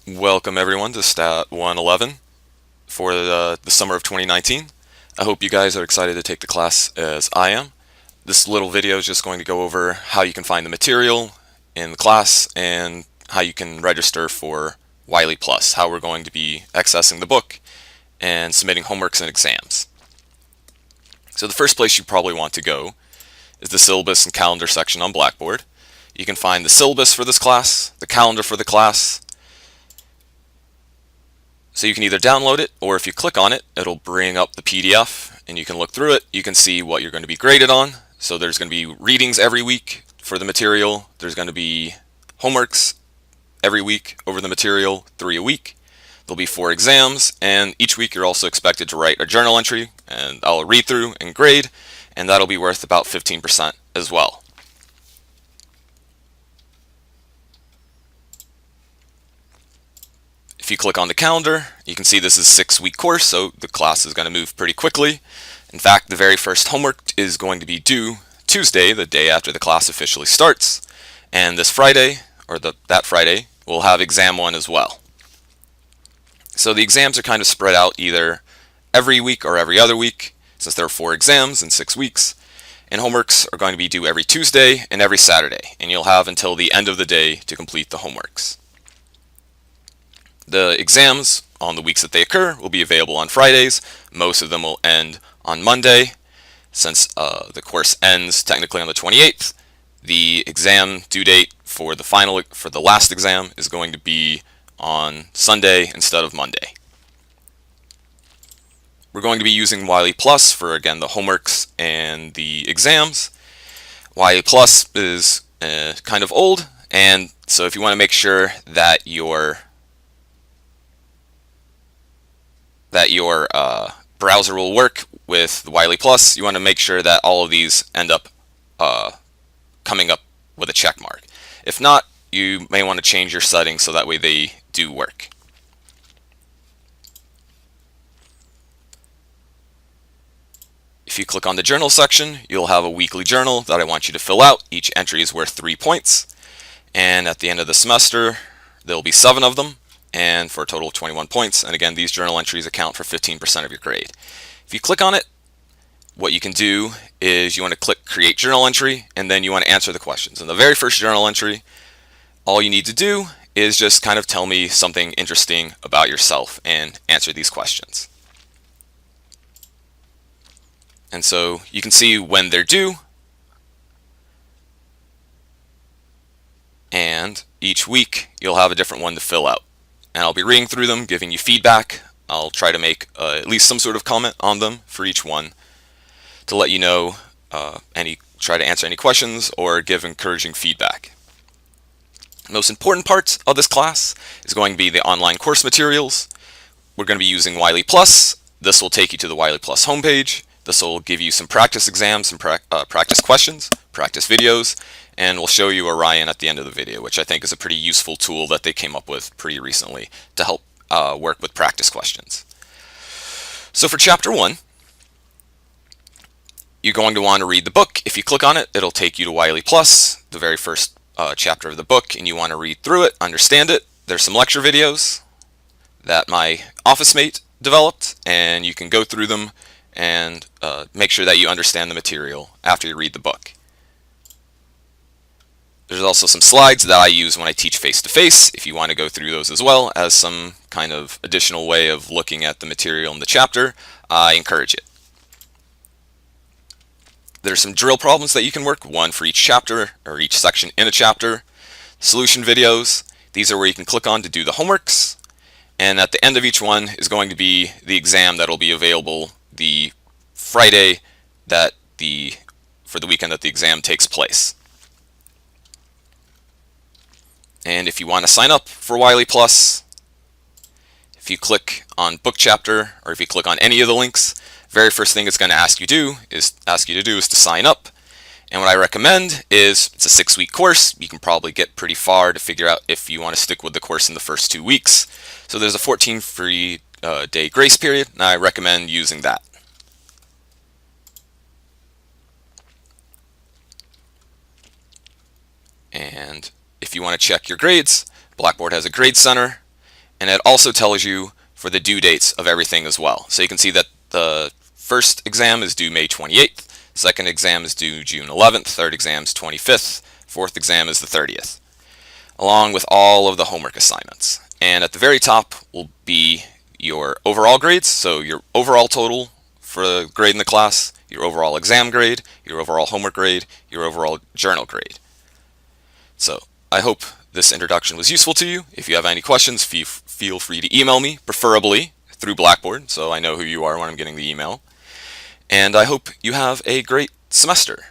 Welcome everyone to Stat 111 for the summer of 2019. I hope you guys are excited to take the class as I am. This little video is just going to go over how you can find the material in the class and how you can register for Wiley Plus, how we're going to be accessing the book and submitting homeworks and exams. So the first place you probably want to go is the syllabus and calendar section on Blackboard. You can find the syllabus for this class, the calendar for the class. So you can either download it, or if you click on it, it'll bring up the PDF and you can look through it. You can see what you're going to be graded on. So there's going to be readings every week for the material. There's going to be homeworks every week over the material, 3 a week. There'll be 4 exams, and each week you're also expected to write a journal entry, and I'll read through and grade, and that'll be worth about 15% as well. If you click on the calendar, you can see this is a 6-week course, so the class is going to move pretty quickly. In fact, the very first homework is going to be due Tuesday, the day after the class officially starts. And this Friday, or that Friday, we'll have exam 1 as well. So the exams are kind of spread out either every week or every other week, since there are 4 exams in 6 weeks. And homeworks are going to be due every Tuesday and every Saturday, and you'll have until the end of the day to complete the homeworks. The exams on the weeks that they occur will be available on Fridays. Most of them will end on Monday. Since the course ends technically on the 28th, the exam due date for the last exam is going to be on Sunday instead of Monday. We're going to be using Wiley Plus for, again, the homeworks and the exams. Wiley Plus is kind of old, and so if you want to make sure that your browser will work with the Wiley Plus, you want to make sure that all of these end up coming up with a check mark. If not, you may want to change your settings so that way they do work. If you click on the journal section, you'll have a weekly journal that I want you to fill out. Each entry is worth 3 points, and at the end of the semester there'll be 7 of them, and for a total of 21 points. And again, these journal entries account for 15% of your grade. If you click on it, what you can do is you want to click Create Journal Entry, and then you want to answer the questions. In the very first journal entry, all you need to do is just kind of tell me something interesting about yourself and answer these questions. And so you can see when they're due, and each week you'll have a different one to fill out. And I'll be reading through them, giving you feedback. I'll try to make at least some sort of comment on them for each one to let you know, try to answer any questions or give encouraging feedback. The most important part of this class is going to be the online course materials. We're going to be using Wiley Plus. This will take you to the Wiley Plus homepage. This will give you some practice exams, some practice questions, practice videos, and we'll show you Orion at the end of the video, which I think is a pretty useful tool that they came up with pretty recently to help work with practice questions. So for chapter 1, you're going to want to read the book. If you click on it, it'll take you to Wiley Plus, the very first chapter of the book, and you want to read through it, understand it. There's some lecture videos that my office mate developed, and you can go through them and make sure that you understand the material after you read the book. There's also some slides that I use when I teach face-to-face, if you want to go through those as well as some kind of additional way of looking at the material in the chapter. I encourage it. There's some drill problems that you can work, one for each chapter or each section in a chapter. Solution videos, these are where you can click on to do the homeworks, and at the end of each one is going to be the exam that will be available the Friday for the weekend that the exam takes place. And if you want to sign up for Wiley Plus, if you click on book chapter, or if you click on any of the links, very first thing it's going to ask you to do is to sign up. And what I recommend is, it's a 6-week course. You can probably get pretty far to figure out if you want to stick with the course in the first 2 weeks. So there's a 14 free day grace period, and I recommend using that. And if you want to check your grades, Blackboard has a grade center. And it also tells you for the due dates of everything as well. So you can see that the first exam is due May 28th, second exam is due June 11th, third exam is 25th, fourth exam is the 30th, along with all of the homework assignments. And at the very top will be your overall grades, so your overall total for the grade in the class, your overall exam grade, your overall homework grade, your overall journal grade. So I hope this introduction was useful to you. If you have any questions, feel free to email me, preferably through Blackboard, so I know who you are when I'm getting the email. And I hope you have a great semester.